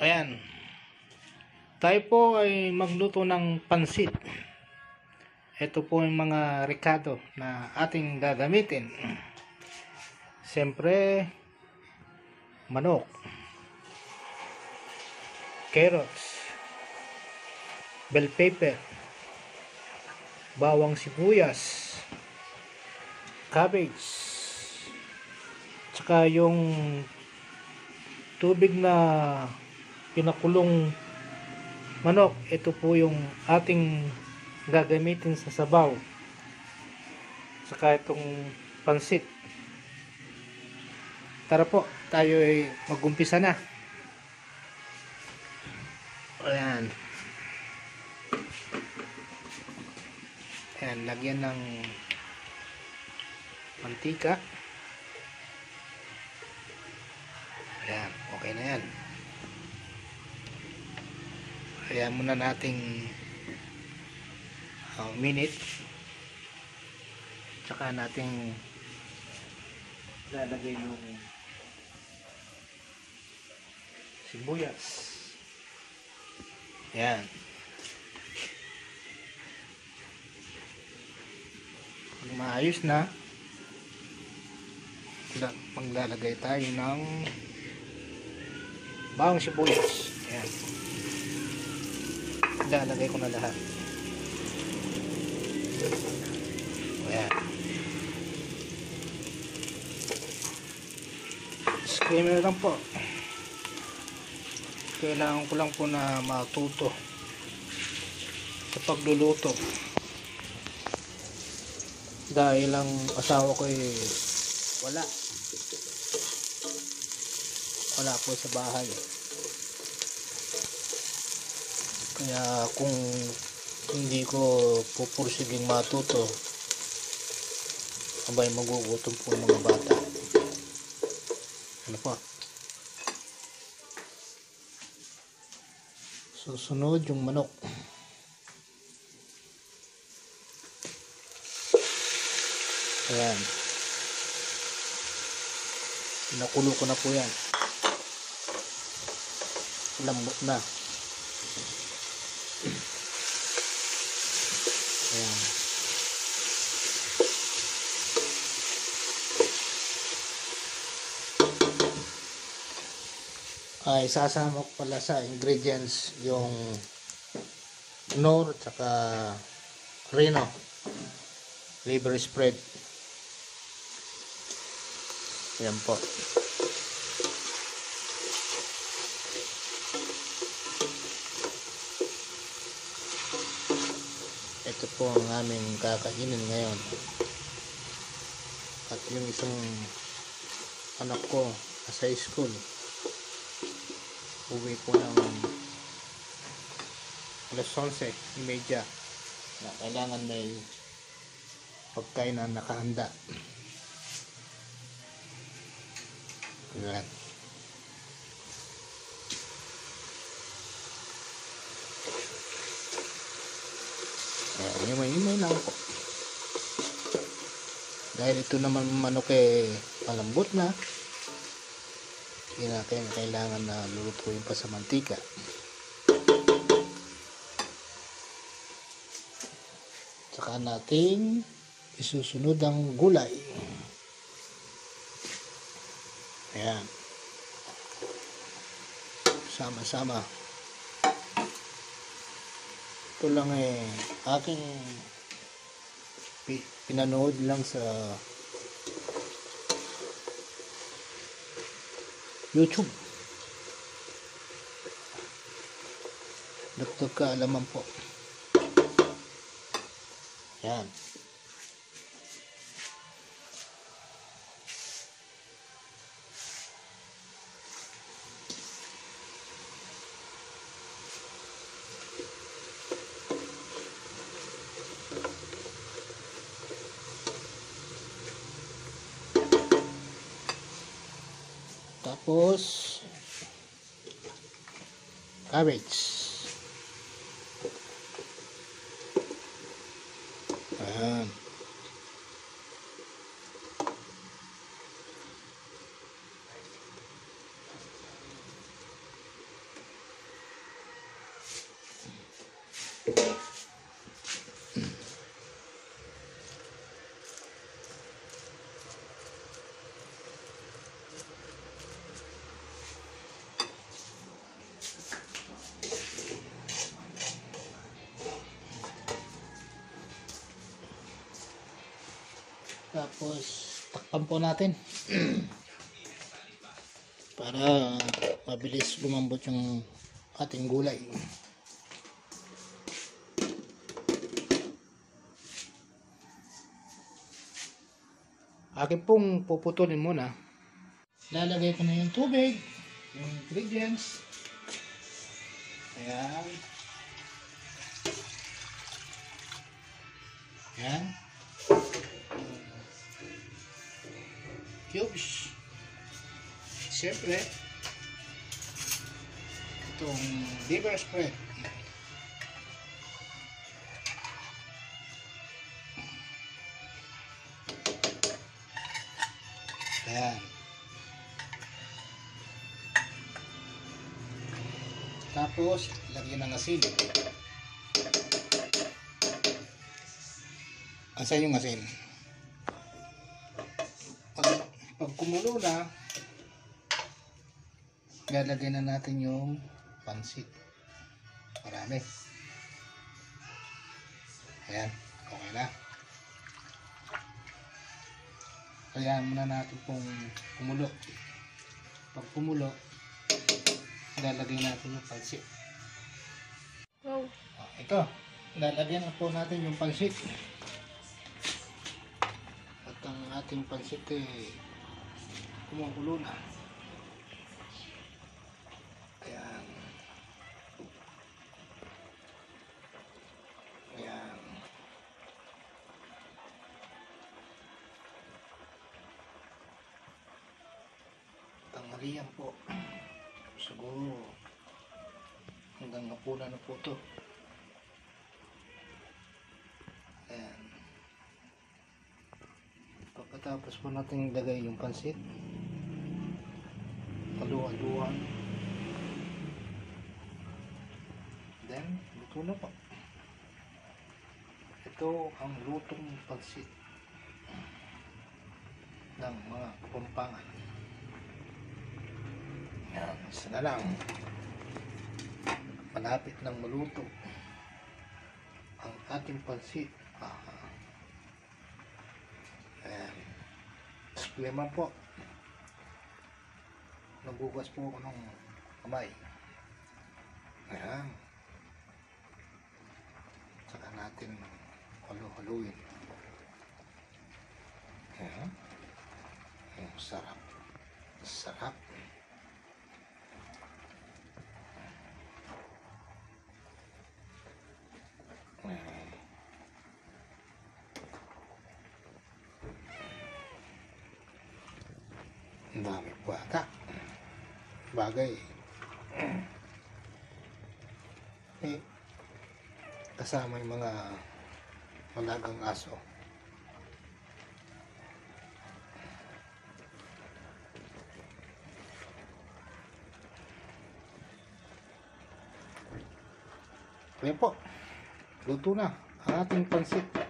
Ayan. Tayo po ay magluto ng pansit. Ito po yung mga rekado na ating gagamitin. Siyempre, manok, carrots, bell pepper, bawang sibuyas, cabbage, tsaka yung tubig na pinakulong manok. Ito po yung ating gagamitin sa sabaw, saka itong pansit. Tara po, tayo ay mag-umpisa na. Ayan. Ayan, lagyan ng mantika. Ayan, okay na yan. Ayan muna nating minute. Tsaka nating lalagay yung sibuyas. Ayan. Pag maayos na, maglalagay tayo ng bawang sibuyas. Ayan. Lalagay ko na lahat. Ayan. Disclaimer lang po. Kailangan ko lang po na matuto sa pagluluto. Dahil ang asawa ko ay wala po sa bahay. Kaya kung hindi ko pupursiging matuto, abay magugutom po mga bata. Ano po? Susunod yung manok. Ayan. Nakulo ko na po yan. Lambot na. Ayan. Ay sasama ko pala sa ingredients yung Knorr tsaka Reno liver spread. Ayan po. Ito po ang aming kakainin ngayon. At yung isang anak ko sa school, uwi po ng alas 11:30 na kailangan may pagkain na nakahanda. Ayan. Himay-himay lang po. Dahil ito naman manok malambot na, hindi natin kailangan na lulutuin pa sa mantika. Saka natin isusunod ang gulay. Ayan. Sama-sama. Ito lang aking pinanood lang sa YouTube. Dagdag kaalaman po. Yan. Tapos cabbage. Ayan. Tapos takpan po natin para mabilis lumambot yung ating gulay. Akin pong puputulin muna. Lalagay ko na yung tubig, yung ingredients. Ayan. Ayan. Cubes. Siyempre, itong liver spread. Ayan. Tapos, lagyan ng asin. Asan yung asin? Pag kumulo na, lalagyan na natin yung pansit. Marami. Ayan. Okay na. Kaya muna natin pong kumulo. Pag kumulo, lalagay natin yung pansit. Wow. Ito, lalagyan na po natin yung pansit. At ang ating pansit kumukulo na. Ayan. Ayan. Tanghalian po. Siguro hanggang hapunan na po ito. Ayan. Pagkatapos po natin ilagay yung pansit, halu-haluan, then luto na po. Ito ang lutong pansit ng mga Kapampangan. Yan, isa na lang. Malapit ng maluto ang ating pansit. Ayan. Disclaimer po. Nagugas po ako ng kamay. Ayan. Saka natin halu-haluin. Ayan. Sarap. Sarap. Ang dami po ata. Bagay. Kasama yung mga malagang aso. Kaya po, luto na ang ating pansit.